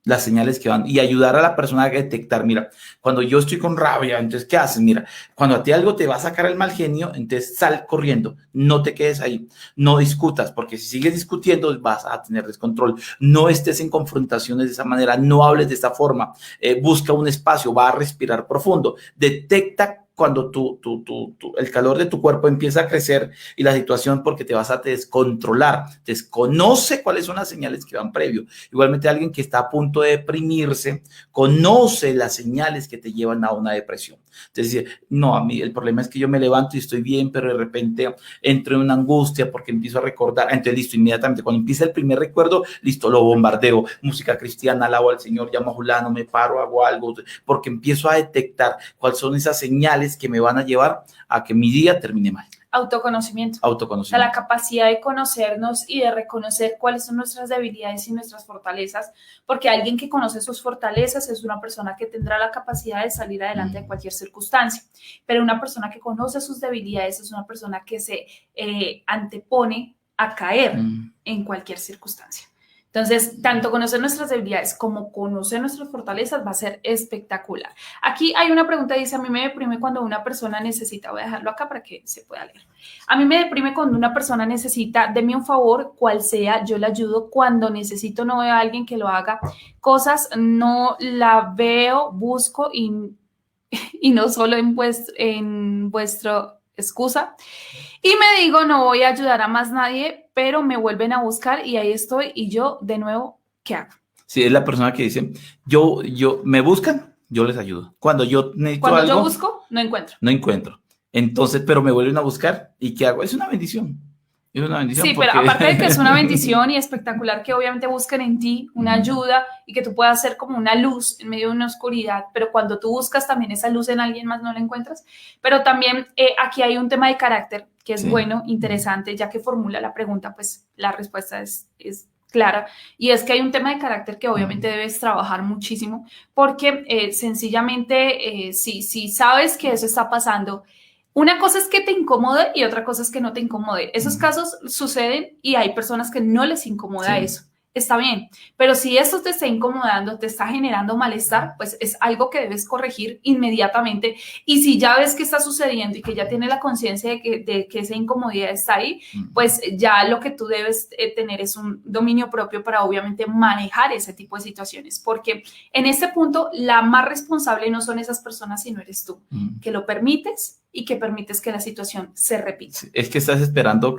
Las señales que van, y ayudar a la persona a detectar. Mira, cuando yo estoy con rabia, entonces, ¿qué haces? Mira, cuando a ti algo te va a sacar el mal genio, entonces sal corriendo, no te quedes ahí, no discutas, porque si sigues discutiendo vas a tener descontrol. No estés en confrontaciones de esa manera, no hables de esta forma, busca un espacio, va a respirar profundo, detecta cuando el calor de tu cuerpo empieza a crecer y la situación, porque te vas a descontrolar, desconoce cuáles son las señales que van previo. Igualmente, alguien que está a punto de deprimirse conoce las señales que te llevan a una depresión. Entonces, no, a mí el problema es que yo me levanto y estoy bien, pero de repente entro en una angustia porque empiezo a recordar. Entonces, listo, inmediatamente cuando empieza el primer recuerdo, listo, lo bombardeo, música cristiana, alabo al Señor, llamo a Julano, me paro, hago algo, porque empiezo a detectar cuáles son esas señales que me van a llevar a que mi día termine mal. Autoconocimiento. O sea, la capacidad de conocernos y de reconocer cuáles son nuestras debilidades y nuestras fortalezas, porque alguien que conoce sus fortalezas es una persona que tendrá la capacidad de salir adelante en cualquier circunstancia, pero una persona que conoce sus debilidades es una persona que se antepone a caer en cualquier circunstancia. Entonces, tanto conocer nuestras debilidades como conocer nuestras fortalezas va a ser espectacular. Aquí hay una pregunta, dice, a mí me deprime cuando una persona necesita, voy a dejarlo acá para que se pueda leer. A mí me deprime cuando una persona necesita, deme un favor, cual sea, yo le ayudo. Cuando necesito, no veo a alguien que lo haga. Cosas no la veo, busco y no solo en vuestro excusa. Y me digo, no voy a ayudar a más nadie, pero me vuelven a buscar y ahí estoy. Y yo, de nuevo, ¿qué hago? Sí, es la persona que dice, me buscan, yo les ayudo. Cuando yo necesito algo. Cuando yo busco, no encuentro. No encuentro. Entonces, pero me vuelven a buscar. ¿Y qué hago? Es una bendición. Es una bendición. Sí, porque... pero aparte de que es una bendición y espectacular que obviamente busquen en ti una ayuda y que tú puedas ser como una luz en medio de una oscuridad, pero cuando tú buscas también esa luz en alguien más no la encuentras. Pero también aquí hay un tema de carácter que es bueno, interesante, ya que formula la pregunta, pues la respuesta es clara, y es que hay un tema de carácter que obviamente debes trabajar muchísimo, porque sencillamente si sabes que eso está pasando, una cosa es que te incomode y otra cosa es que no te incomode. Esos casos suceden y hay personas que no les incomoda eso. Está bien, pero si esto te está incomodando, te está generando malestar, pues es algo que debes corregir inmediatamente. Y si ya ves que está sucediendo y que ya tienes la conciencia de que esa incomodidad está ahí, pues ya lo que tú debes tener es un dominio propio para obviamente manejar ese tipo de situaciones, porque en este punto la más responsable no son esas personas, sino eres tú, que lo permites y que permites que la situación se repita. Es que estás esperando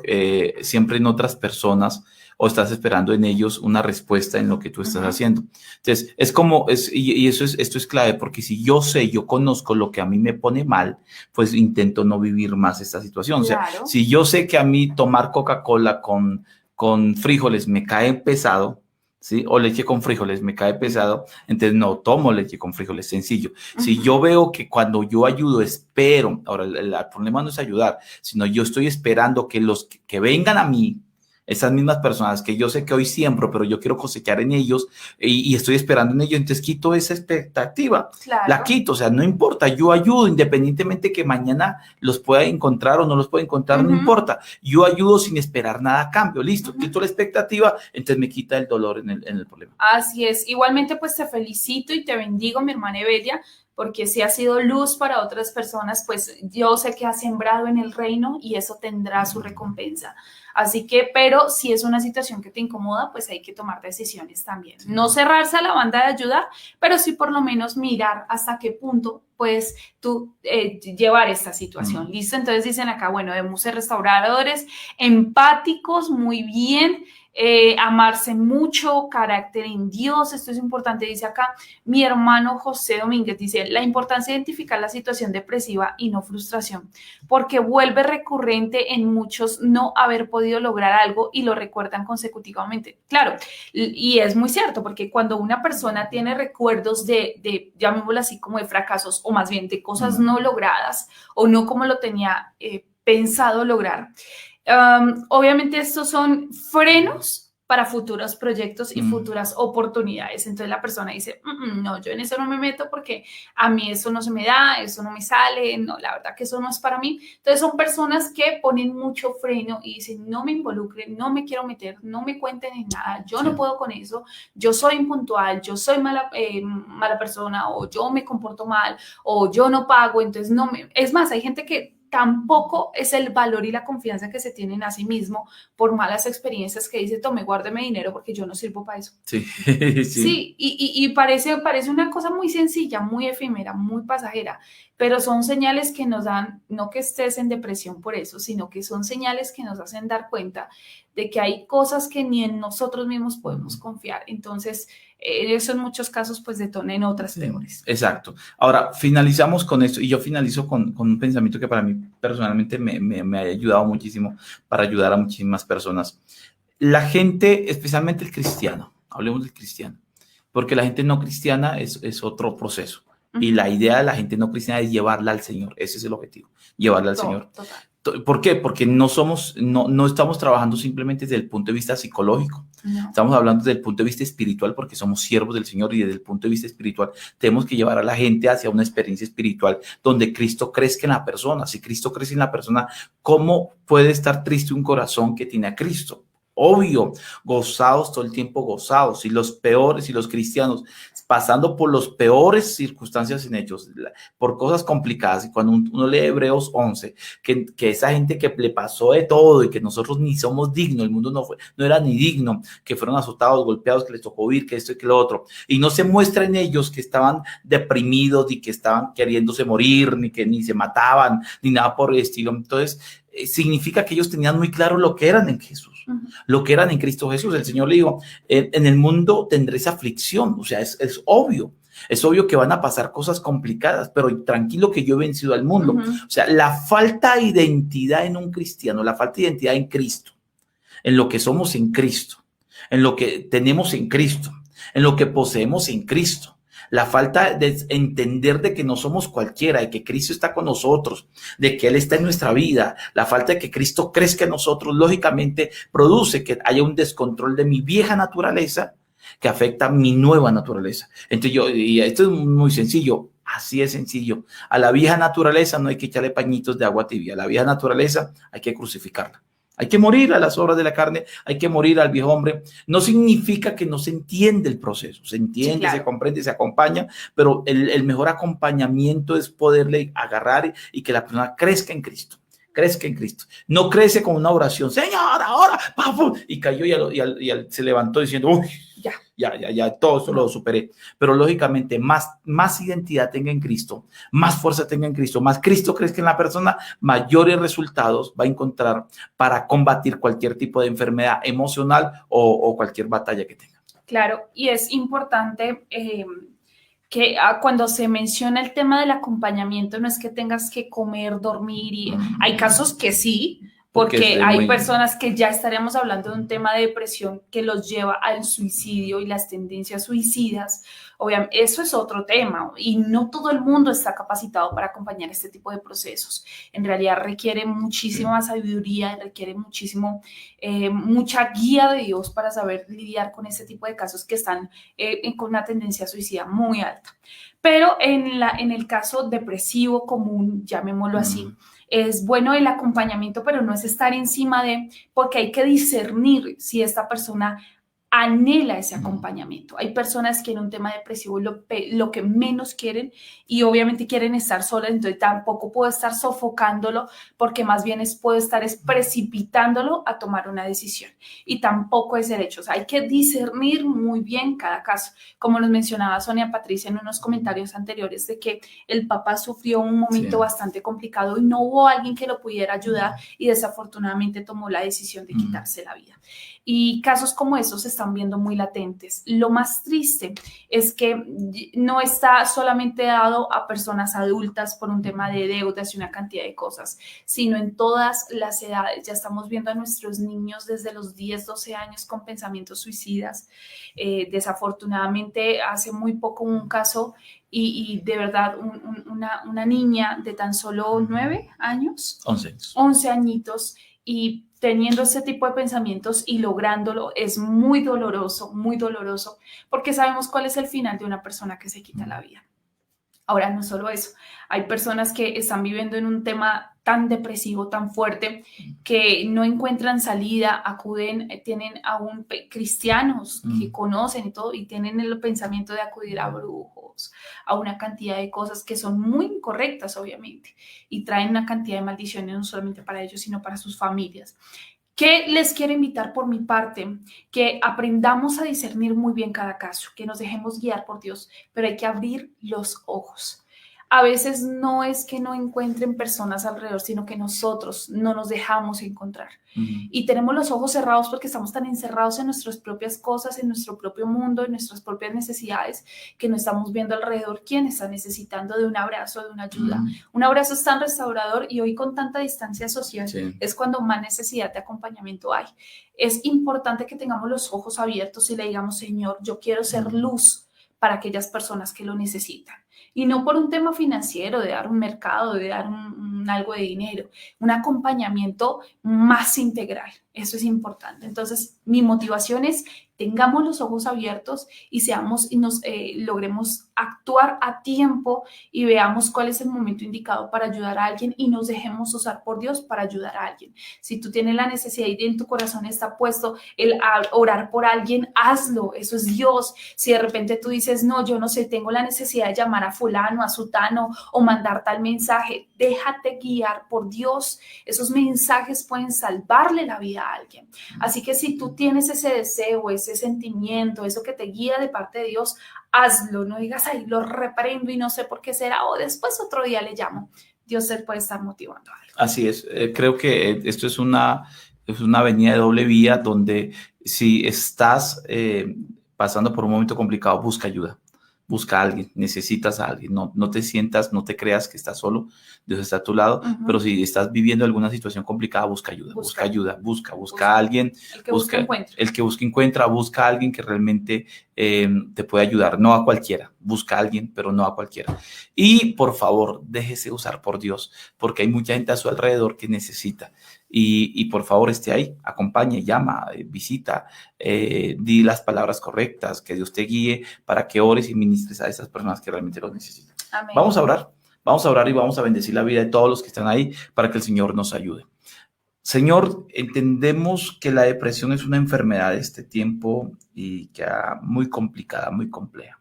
siempre en otras personas, o estás esperando en ellos una respuesta en lo que tú estás haciendo. Entonces, es como, esto es clave, porque si yo conozco lo que a mí me pone mal, pues intento no vivir más esta situación. Claro. O sea, si yo sé que a mí tomar Coca-Cola con frijoles me cae pesado, ¿sí? O leche con frijoles me cae pesado, entonces no tomo leche con frijoles, sencillo. Si yo veo que cuando yo ayudo espero, ahora el problema no es ayudar, sino yo estoy esperando que los que vengan a mí Esas mismas personas que yo sé que hoy siembro, pero yo quiero cosechar en ellos y estoy esperando en ellos, entonces quito esa expectativa, la Claro. quito, o sea, no importa, yo ayudo independientemente que mañana los pueda encontrar o no los pueda encontrar, no Ujú, importa, yo ayudo sin esperar nada a cambio, listo, ujú. quito la expectativa, entonces me quita el dolor en el problema. Así es. Igualmente, pues te felicito y te bendigo, mi hermana Evelia, porque si has sido luz para otras personas, pues yo sé que has sembrado en el reino y eso tendrá su recompensa. Así que, pero si es una situación que te incomoda, pues hay que tomar decisiones también. No cerrarse a la banda de ayudar, pero sí por lo menos mirar hasta qué punto puedes tú llevar esta situación. ¿Listo? Entonces dicen acá, bueno, debemos ser restauradores, empáticos, muy bien. Amarse mucho, carácter en Dios, esto es importante, dice acá mi hermano José Domínguez, dice, la importancia de identificar la situación depresiva y no frustración, porque vuelve recurrente en muchos no haber podido lograr algo y lo recuerdan consecutivamente. Claro, y es muy cierto, porque cuando una persona tiene recuerdos llamémoslo así, como de fracasos, o más bien de cosas no logradas, o no como lo tenía pensado lograr, obviamente estos son frenos para futuros proyectos y futuras oportunidades. Entonces la persona dice, no, yo en eso no me meto porque a mí eso no se me da, eso no me sale, no, la verdad que eso no es para mí. Entonces son personas que ponen mucho freno y dicen, no me involucren, no me quiero meter, no me cuenten en nada, yo no puedo con eso, yo soy impuntual, yo soy mala persona, o yo me comporto mal, o yo no pago, entonces no me... Es más, hay gente que tampoco es el valor y la confianza que se tienen a sí mismo por malas experiencias que dice, tome, guárdeme dinero porque yo no sirvo para eso. Sí, sí. Sí, y parece una cosa muy sencilla, muy efímera, muy pasajera, pero son señales que nos dan, no que estés en depresión por eso, sino que son señales que nos hacen dar cuenta de que hay cosas que ni en nosotros mismos podemos confiar. Entonces, eso en muchos casos pues detona en otras Sí, peores. exacto. Ahora, finalizamos con esto y yo finalizo con un pensamiento que para mí personalmente me ha ayudado muchísimo para ayudar a muchísimas personas. La gente, especialmente el cristiano, hablemos del cristiano, porque la gente no cristiana es otro proceso. Y la idea de la gente no cristiana es llevarla al Señor. Ese es el objetivo, llevarla al Señor. Total. ¿Por qué? Porque no estamos trabajando simplemente desde el punto de vista psicológico. No. Estamos hablando desde el punto de vista espiritual porque somos siervos del Señor y desde el punto de vista espiritual tenemos que llevar a la gente hacia una experiencia espiritual donde Cristo crezca en la persona. Si Cristo crece en la persona, ¿cómo puede estar triste un corazón que tiene a Cristo? Obvio, gozados todo el tiempo, gozados. Y los peores, y los cristianos pasando por las peores circunstancias en ellos, por cosas complicadas. Y cuando uno lee Hebreos 11, que esa gente que le pasó de todo y que nosotros ni somos dignos, el mundo no era ni digno, que fueron azotados, golpeados, que les tocó huir, que esto y que lo otro. Y no se muestra en ellos que estaban deprimidos, ni que estaban queriéndose morir, ni que ni se mataban, ni nada por el estilo. Entonces, significa que ellos tenían muy claro lo que eran en Jesús, lo que eran en Cristo Jesús. El Señor le dijo, en el mundo tendréis aflicción, o sea, es obvio. Es obvio que van a pasar cosas complicadas, pero tranquilo que yo he vencido al mundo. O sea, la falta de identidad en un cristiano, la falta de identidad en Cristo, en lo que somos en Cristo, en lo que tenemos en Cristo, en lo que poseemos en Cristo. La falta de entender de que no somos cualquiera, de que Cristo está con nosotros, de que Él está en nuestra vida, la falta de que Cristo crezca en nosotros, lógicamente produce que haya un descontrol de mi vieja naturaleza que afecta a mi nueva naturaleza. Entonces y esto es muy sencillo, así es sencillo. A la vieja naturaleza no hay que echarle pañitos de agua tibia, a la vieja naturaleza hay que crucificarla. Hay que morir a las obras de la carne, hay que morir al viejo hombre. No significa que no se entiende el proceso, se entiende, sí, claro, se comprende, se acompaña, pero el mejor acompañamiento es poderle agarrar y que la persona crezca en Cristo. Crezca en Cristo. No crece con una oración, Señor, ahora, papu, y cayó se levantó diciendo, uy, ya, todo eso lo superé. Pero lógicamente, más identidad tenga en Cristo, más fuerza tenga en Cristo, más Cristo crezca en la persona, mayores resultados va a encontrar para combatir cualquier tipo de enfermedad emocional o cualquier batalla que tenga. Claro, y es importante que cuando se menciona el tema del acompañamiento, no es que tengas que comer, dormir, y hay casos que sí, Porque hay personas que ya estaríamos hablando de un tema de depresión que los lleva al suicidio y las tendencias suicidas. Obviamente, eso es otro tema y no todo el mundo está capacitado para acompañar este tipo de procesos. En realidad requiere muchísima sabiduría, requiere mucha guía de Dios para saber lidiar con este tipo de casos que están con una tendencia suicida muy alta. Pero en el caso depresivo común, llamémoslo así, es bueno el acompañamiento, pero no es estar encima porque hay que discernir si esta persona anhela ese acompañamiento. Hay personas que en un tema depresivo lo que menos quieren y obviamente quieren estar solas, entonces tampoco puedo estar sofocándolo porque más bien puedo estar precipitándolo a tomar una decisión y tampoco es el hecho. O sea, hay que discernir muy bien cada caso. Como nos mencionaba Sonia Patricia en unos comentarios anteriores de que el papá sufrió un momento bastante complicado y no hubo alguien que lo pudiera ayudar y desafortunadamente tomó la decisión de quitarse la vida. Y casos como esos se están viendo muy latentes. Lo más triste es que no está solamente dado a personas adultas por un tema de deudas y una cantidad de cosas, sino en todas las edades. Ya estamos viendo a nuestros niños desde los 10, 12 años con pensamientos suicidas. Desafortunadamente, hace muy poco un caso y de verdad una niña de tan solo 9 años, 11 añitos, y teniendo ese tipo de pensamientos y lográndolo es muy doloroso, porque sabemos cuál es el final de una persona que se quita la vida. Ahora, no solo eso, hay personas que están viviendo en un tema tan depresivo, tan fuerte, que no encuentran salida, tienen aún cristianos que conocen y todo, y tienen el pensamiento de acudir a brujos, a una cantidad de cosas que son muy incorrectas, obviamente, y traen una cantidad de maldiciones no solamente para ellos, sino para sus familias. ¿Qué les quiero invitar por mi parte? Que aprendamos a discernir muy bien cada caso, que nos dejemos guiar por Dios, pero hay que abrir los ojos. A veces no es que no encuentren personas alrededor, sino que nosotros no nos dejamos encontrar. Y tenemos los ojos cerrados porque estamos tan encerrados en nuestras propias cosas, en nuestro propio mundo, en nuestras propias necesidades, que no estamos viendo alrededor quién está necesitando de un abrazo, de una ayuda. Un abrazo es tan restaurador y hoy con tanta distancia social es cuando más necesidad de acompañamiento hay. Es importante que tengamos los ojos abiertos y le digamos, Señor, yo quiero ser luz para aquellas personas que lo necesitan. Y no por un tema financiero, de dar un mercado, de dar algo de dinero, un acompañamiento más integral. Eso es importante. Entonces, mi motivación es tengamos los ojos abiertos y logremos actuar a tiempo y veamos cuál es el momento indicado para ayudar a alguien y nos dejemos usar por Dios para ayudar a alguien. Si tú tienes la necesidad y en tu corazón está puesto el orar por alguien, hazlo. Eso es Dios. Si de repente tú dices, no, yo no sé, tengo la necesidad de llamar a fulano, a sutano o mandar tal mensaje, déjate guiar por Dios. Esos mensajes pueden salvarle la vida a alguien. Así que si tú tienes ese deseo, ese sentimiento, eso que te guía de parte de Dios, hazlo. No digas, ay, lo reprendo y no sé por qué será, o después otro día le llamo. Dios te puede estar motivando a algo. Así es. Creo que esto es una avenida de doble vía donde si estás pasando por un momento complicado, busca ayuda. Busca a alguien, necesitas a alguien, no te sientas, no te creas que estás solo, Dios está a tu lado, pero si estás viviendo alguna situación complicada, busca ayuda, busca a alguien, el que busca encuentra, busca a alguien que realmente te puede ayudar, no a cualquiera, busca a alguien, pero no a cualquiera. Y por favor, déjese usar por Dios, porque hay mucha gente a su alrededor que necesita. Y por favor esté ahí, acompañe, llama, visita, di las palabras correctas, que Dios te guíe para que ores y ministres a esas personas que realmente lo necesitan. Amén. Vamos a orar y vamos a bendecir la vida de todos los que están ahí para que el Señor nos ayude. Señor, entendemos que la depresión es una enfermedad de este tiempo y que muy complicada, muy compleja,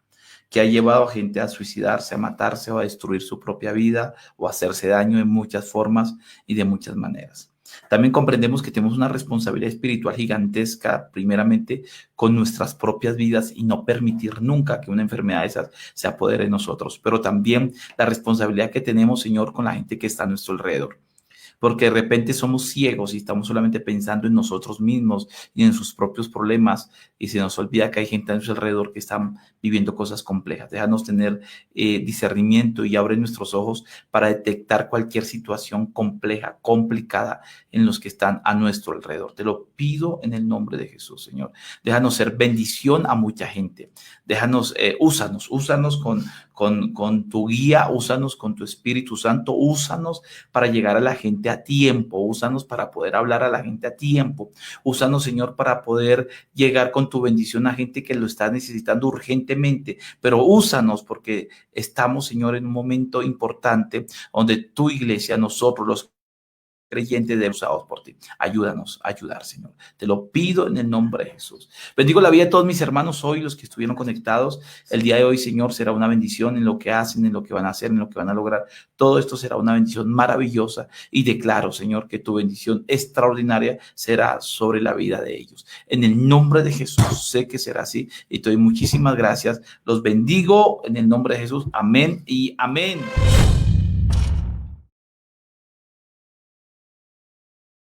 que ha llevado a gente a suicidarse, a matarse o a destruir su propia vida o a hacerse daño en muchas formas y de muchas maneras. También comprendemos que tenemos una responsabilidad espiritual gigantesca, primeramente, con nuestras propias vidas y no permitir nunca que una enfermedad de esas se apodere de nosotros, pero también la responsabilidad que tenemos, Señor, con la gente que está a nuestro alrededor. porque de repente somos ciegos y estamos solamente pensando en nosotros mismos y en sus propios problemas y se nos olvida que hay gente a nuestro alrededor que están viviendo cosas complejas. Déjanos tener discernimiento y abre nuestros ojos para detectar cualquier situación compleja, complicada en los que están a nuestro alrededor. Te lo pido en el nombre de Jesús, Señor. Déjanos ser bendición a mucha gente. Déjanos, úsanos con tu guía, úsanos con tu Espíritu Santo, úsanos para llegar a la gente a tiempo, úsanos para poder hablar a la gente a tiempo, úsanos, Señor, para poder llegar con tu bendición a gente que lo está necesitando urgentemente, pero úsanos porque estamos, Señor, en un momento importante donde tu iglesia, nosotros los creyentes deben ser usados por ti. Ayúdanos a ayudar, Señor. Te lo pido en el nombre de Jesús. Bendigo la vida de todos mis hermanos hoy, los que estuvieron conectados. El día de hoy, Señor, será una bendición en lo que hacen, en lo que van a hacer, en lo que van a lograr. Todo esto será una bendición maravillosa y declaro, Señor, que tu bendición extraordinaria será sobre la vida de ellos. En el nombre de Jesús, sé que será así y te doy muchísimas gracias. Los bendigo en el nombre de Jesús. Amén y amén.